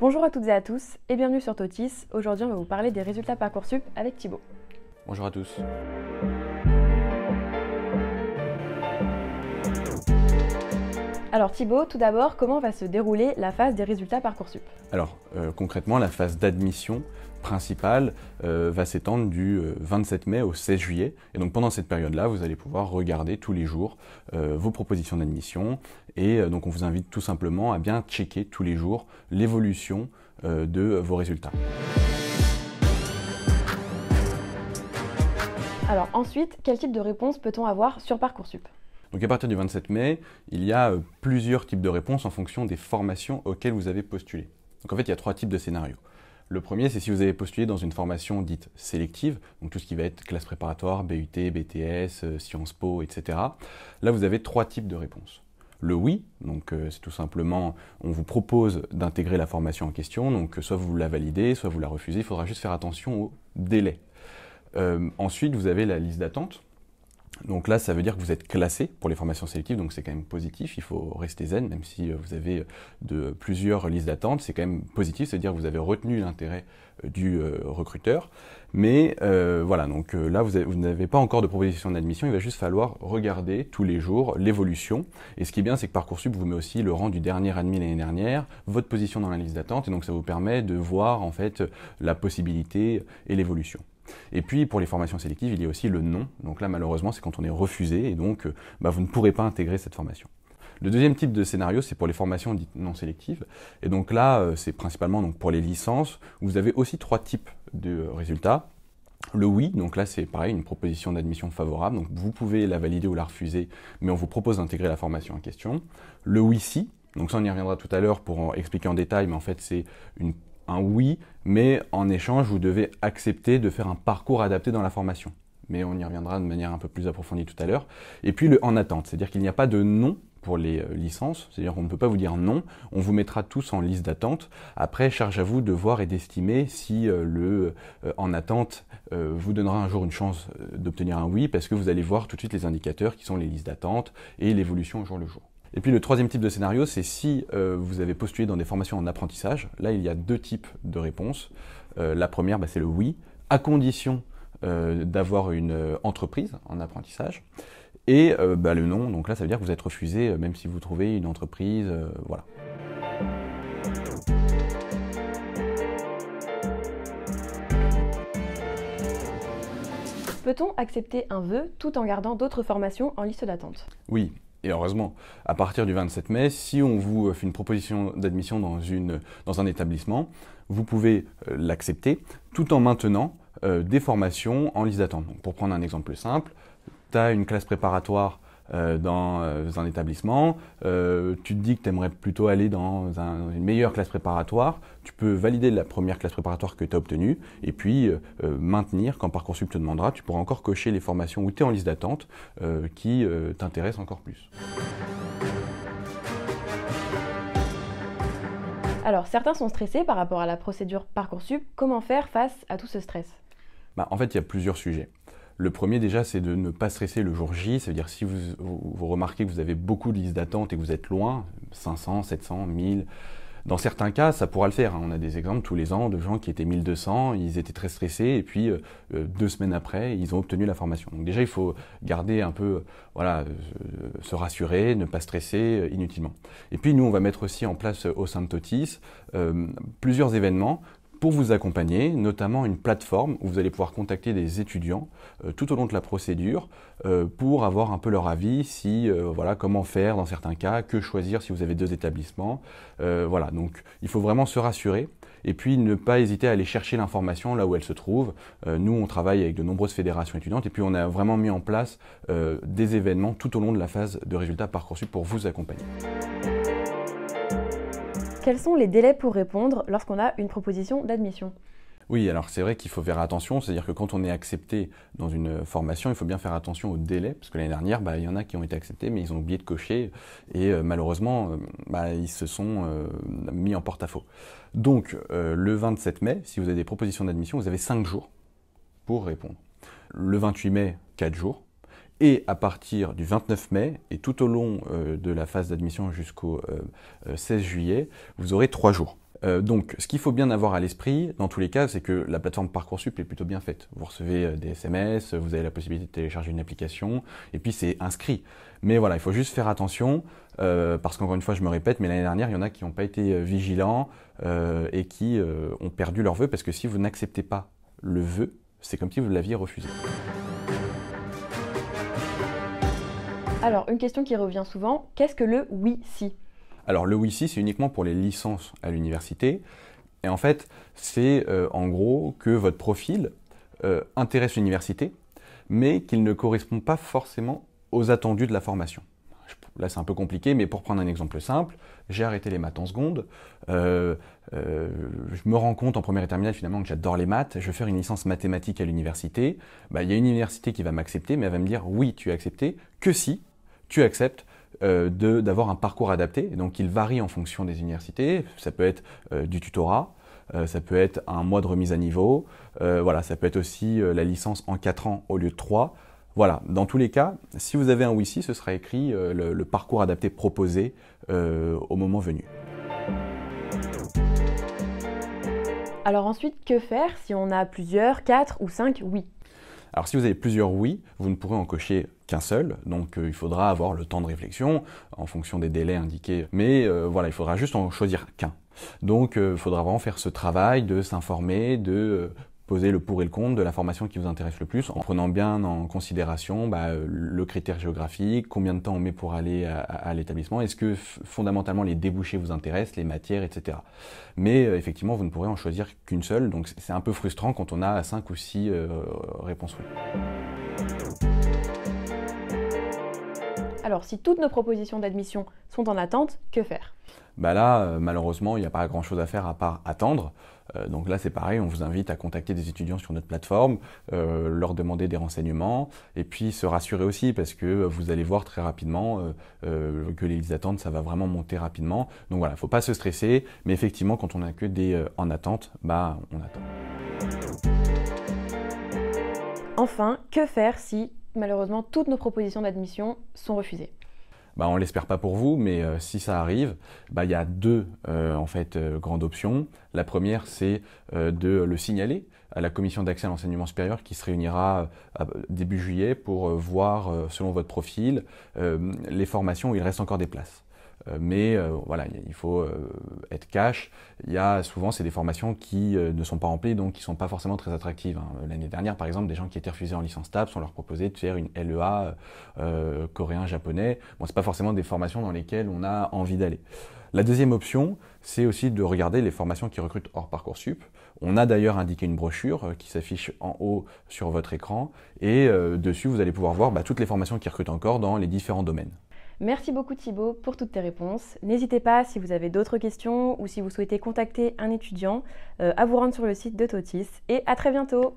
Bonjour à toutes et à tous et bienvenue sur Totis. Aujourd'hui on va vous parler des résultats Parcoursup avec Thibaut. Bonjour à tous. Alors Thibaut, tout d'abord, comment va se dérouler la phase des résultats Parcoursup? Alors concrètement, la phase d'admission principale va s'étendre du 27 mai au 16 juillet. Et donc pendant cette période-là, vous allez pouvoir regarder tous les jours vos propositions d'admission. Et donc on vous invite tout simplement à bien checker tous les jours l'évolution de vos résultats. Alors ensuite, quel type de réponse peut-on avoir sur Parcoursup? Donc à partir du 27 mai, il y a plusieurs types de réponses en fonction des formations auxquelles vous avez postulé. Donc en fait, il y a trois types de scénarios. Le premier, c'est si vous avez postulé dans une formation dite sélective, donc tout ce qui va être classe préparatoire, BUT, BTS, Sciences Po, etc. Là, vous avez trois types de réponses. Le oui, donc c'est tout simplement, on vous propose d'intégrer la formation en question, donc soit vous la validez, soit vous la refusez, il faudra juste faire attention au délai. Ensuite, vous avez la liste d'attente. Donc là, ça veut dire que vous êtes classé pour les formations sélectives, donc c'est quand même positif, il faut rester zen, même si vous avez plusieurs listes d'attente, c'est quand même positif, c'est-à-dire que vous avez retenu l'intérêt du recruteur. Mais voilà, donc là, vous n'avez pas encore de proposition d'admission, il va juste falloir regarder tous les jours l'évolution. Et ce qui est bien, c'est que Parcoursup vous met aussi le rang du dernier admis l'année dernière, votre position dans la liste d'attente, et donc ça vous permet de voir en fait la possibilité et l'évolution. Et puis pour les formations sélectives, il y a aussi le non. Donc là, malheureusement, c'est quand on est refusé et donc vous ne pourrez pas intégrer cette formation. Le deuxième type de scénario, c'est pour les formations dites non sélectives. Et donc là, c'est principalement donc, pour les licences. Vous avez aussi trois types de résultats. Le oui, donc là c'est pareil, une proposition d'admission favorable, donc vous pouvez la valider ou la refuser, mais on vous propose d'intégrer la formation en question. Le oui si, donc ça on y reviendra tout à l'heure pour en expliquer en détail, mais en fait c'est un oui, mais en échange, vous devez accepter de faire un parcours adapté dans la formation. Mais on y reviendra de manière un peu plus approfondie tout à l'heure. Et puis le en attente, c'est-à-dire qu'il n'y a pas de non pour les licences, c'est-à-dire qu'on ne peut pas vous dire non, on vous mettra tous en liste d'attente. Après, charge à vous de voir et d'estimer si le en attente vous donnera un jour une chance d'obtenir un oui, parce que vous allez voir tout de suite les indicateurs qui sont les listes d'attente et l'évolution au jour le jour. Et puis le troisième type de scénario, c'est si vous avez postulé dans des formations en apprentissage. Là, il y a deux types de réponses. La première, c'est le oui, à condition d'avoir une entreprise en apprentissage. Et le non, donc là, ça veut dire que vous êtes refusé, même si vous trouvez une entreprise, voilà. Peut-on accepter un vœu tout en gardant d'autres formations en liste d'attente? Oui. Et heureusement, à partir du 27 mai, si on vous fait une proposition d'admission dans un établissement, vous pouvez l'accepter tout en maintenant des formations en liste d'attente. Pour prendre un exemple simple, tu as une classe préparatoire dans un établissement, tu te dis que tu aimerais plutôt aller dans une meilleure classe préparatoire, tu peux valider la première classe préparatoire que tu as obtenue et puis maintenir, quand Parcoursup te demandera, tu pourras encore cocher les formations où tu es en liste d'attente qui t'intéressent encore plus. Alors certains sont stressés par rapport à la procédure Parcoursup, comment faire face à tout ce stress? En fait, il y a plusieurs sujets. Le premier déjà, c'est de ne pas stresser le jour J, c'est-à-dire si vous remarquez que vous avez beaucoup de listes d'attente et que vous êtes loin, 500, 700, 1000, dans certains cas, ça pourra le faire. On a des exemples tous les ans de gens qui étaient 1200, ils étaient très stressés et puis 2 semaines après, ils ont obtenu la formation. Donc déjà, il faut garder un peu, se rassurer, ne pas stresser inutilement. Et puis nous, on va mettre aussi en place au sein de Totis plusieurs événements pour vous accompagner, notamment une plateforme où vous allez pouvoir contacter des étudiants tout au long de la procédure pour avoir un peu leur avis, comment faire dans certains cas, que choisir si vous avez 2 établissements. Donc il faut vraiment se rassurer et puis ne pas hésiter à aller chercher l'information là où elle se trouve. Nous, on travaille avec de nombreuses fédérations étudiantes et puis on a vraiment mis en place des événements tout au long de la phase de résultats Parcoursup pour vous accompagner. Quels sont les délais pour répondre lorsqu'on a une proposition d'admission? Oui, alors c'est vrai qu'il faut faire attention, c'est-à-dire que quand on est accepté dans une formation, il faut bien faire attention au délai, parce que l'année dernière, il y en a qui ont été acceptés, mais ils ont oublié de cocher, et malheureusement, ils se sont mis en porte-à-faux. Donc, le 27 mai, si vous avez des propositions d'admission, vous avez 5 jours pour répondre. Le 28 mai, 4 jours, Et à partir du 29 mai et tout au long de la phase d'admission jusqu'au 16 juillet, vous aurez 3 jours. Donc, ce qu'il faut bien avoir à l'esprit, dans tous les cas, c'est que la plateforme Parcoursup est plutôt bien faite. Vous recevez des SMS, vous avez la possibilité de télécharger une application, et puis c'est inscrit. Mais voilà, il faut juste faire attention, parce qu'encore une fois, je me répète, mais l'année dernière, il y en a qui n'ont pas été vigilants et qui ont perdu leur vœu, parce que si vous n'acceptez pas le vœu, c'est comme si vous l'aviez refusé. Alors, une question qui revient souvent, qu'est-ce que le oui-si ? Alors le oui-si, c'est uniquement pour les licences à l'université. Et en fait, c'est en gros que votre profil intéresse l'université, mais qu'il ne correspond pas forcément aux attendus de la formation. Là, c'est un peu compliqué, mais pour prendre un exemple simple, j'ai arrêté les maths en seconde. Je me rends compte en première et terminale finalement que j'adore les maths. Je vais faire une licence mathématiques à l'université. Il y a une université qui va m'accepter, mais elle va me dire oui, tu es accepté, que si tu acceptes d'avoir un parcours adapté. Donc il varie en fonction des universités. Ça peut être du tutorat, ça peut être un mois de remise à niveau, voilà, ça peut être aussi la licence en 4 ans au lieu de 3. Voilà, dans tous les cas, si vous avez un oui-si, ce sera écrit le parcours adapté proposé au moment venu. Alors ensuite, que faire si on a plusieurs, 4 ou 5 oui ? Alors si vous avez plusieurs oui, vous ne pourrez en cocher qu'un seul, donc il faudra avoir le temps de réflexion en fonction des délais indiqués, mais voilà, il faudra juste en choisir qu'un. Donc il faudra vraiment faire ce travail de s'informer, de poser le pour et le contre de la formation qui vous intéresse le plus, en prenant bien en considération le critère géographique, combien de temps on met pour aller à l'établissement, est-ce que fondamentalement les débouchés vous intéressent, les matières, etc. Mais effectivement, vous ne pourrez en choisir qu'une seule, donc c'est un peu frustrant quand on a 5 ou 6 réponses oui. Alors, si toutes nos propositions d'admission sont en attente, que faire ? Là, malheureusement, il n'y a pas grand-chose à faire à part attendre. Donc là, c'est pareil, on vous invite à contacter des étudiants sur notre plateforme, leur demander des renseignements, et puis se rassurer aussi, parce que vous allez voir très rapidement que les listes d'attente, ça va vraiment monter rapidement. Donc voilà, il ne faut pas se stresser, mais effectivement, quand on n'a que des en attente, on attend. Enfin, que faire si, malheureusement, toutes nos propositions d'admission sont refusées ? On ne l'espère pas pour vous, mais si ça arrive, il y a deux grandes options. La première, c'est de le signaler à la commission d'accès à l'enseignement supérieur qui se réunira début juillet pour voir, selon votre profil, les formations où il reste encore des places. Mais voilà, il faut être cash. Il y a souvent, c'est des formations qui ne sont pas remplies, donc qui ne sont pas forcément très attractives. L'année dernière, par exemple, des gens qui étaient refusés en licence TAPS, on leur proposait de faire une LEA coréen-japonais. Bon, c'est pas forcément des formations dans lesquelles on a envie d'aller. La deuxième option, c'est aussi de regarder les formations qui recrutent hors Parcoursup. On a d'ailleurs indiqué une brochure qui s'affiche en haut sur votre écran, et dessus, vous allez pouvoir voir toutes les formations qui recrutent encore dans les différents domaines. Merci beaucoup Thibaut pour toutes tes réponses. N'hésitez pas, si vous avez d'autres questions ou si vous souhaitez contacter un étudiant, à vous rendre sur le site de Totis. Et à très bientôt!